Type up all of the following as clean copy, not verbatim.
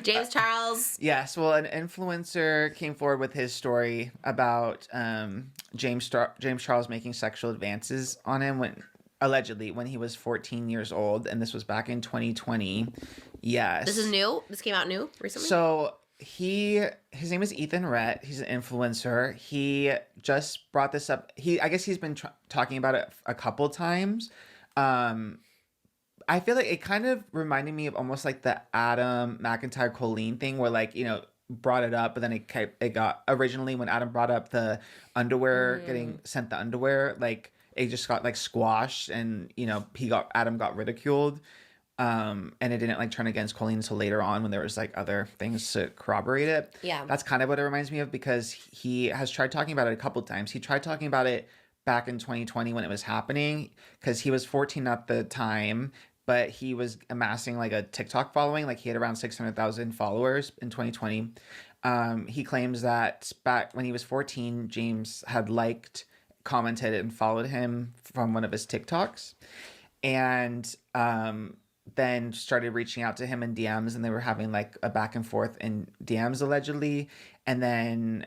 James Charles. Yes, well, an influencer came forward with his story about James Charles making sexual advances on him when allegedly when he was 14 years old, and this was back in 2020. This is Yes. new. This came out new recently. So his name is Ethan Rhett. He's an influencer. He just brought this up. I guess he's been talking about it a couple times. Um, I feel like it kind of reminded me of almost like the Adam McIntyre Colleen thing, where like brought it up, but then it got originally when Adam brought up the underwear getting sent the underwear, like it just got like squashed, and Adam got ridiculed. And it didn't like turn against Colleen until later on when there was like other things to corroborate it. Yeah. That's kind of what it reminds me of, because he has tried talking about it a couple times. He tried talking about it back in 2020 when it was happening, because he was 14 at the time, but he was amassing like a TikTok following. Like he had around 600,000 followers in 2020. He claims that back when he was 14, James had liked, commented, and followed him from one of his TikToks. And then started reaching out to him in DMs, and they were having like a back and forth in DMs allegedly. And then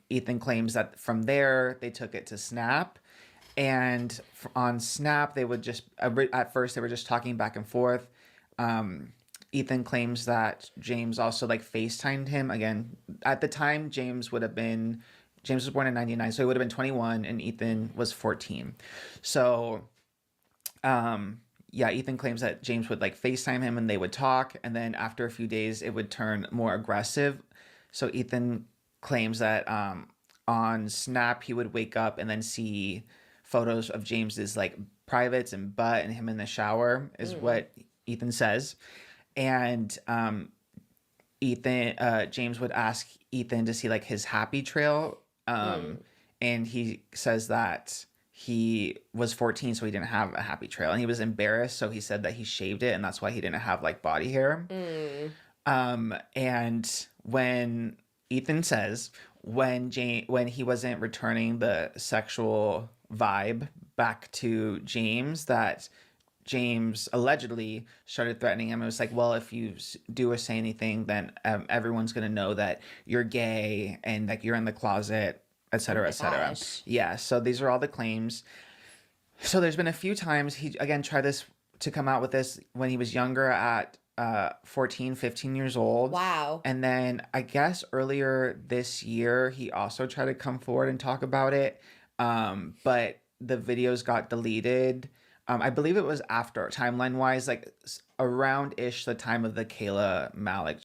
Ethan claims that from there they took it to Snap, and on Snap they would just at first they were just talking back and forth. Ethan claims that James also like FaceTimed him. Again, at the time James was born in 99, so he would have been 21 and Ethan was 14. So yeah, Ethan claims that James would like FaceTime him and they would talk, and then after a few days it would turn more aggressive. So Ethan claims that on Snap he would wake up and then see photos of James's like privates and butt and him in the shower, is what Ethan says. And James would ask Ethan to see like his happy trail, and he says that he was 14, so he didn't have a happy trail, and he was embarrassed, so he said that he shaved it, and that's why he didn't have like body hair. And when Ethan says when he wasn't returning the sexual vibe back to James, that James allegedly started threatening him. It was like, well, if you do or say anything, then everyone's gonna know that you're gay and like you're in the closet, etc., etc. Gosh. Yeah, so these are all the claims. So there's been a few times he again tried to come out with this when he was younger at 14, 15 years old. Wow. And then I guess earlier this year he also tried to come forward and talk about it, but the videos got deleted. I believe it was after, timeline wise, like around ish the time of the Kayla Malik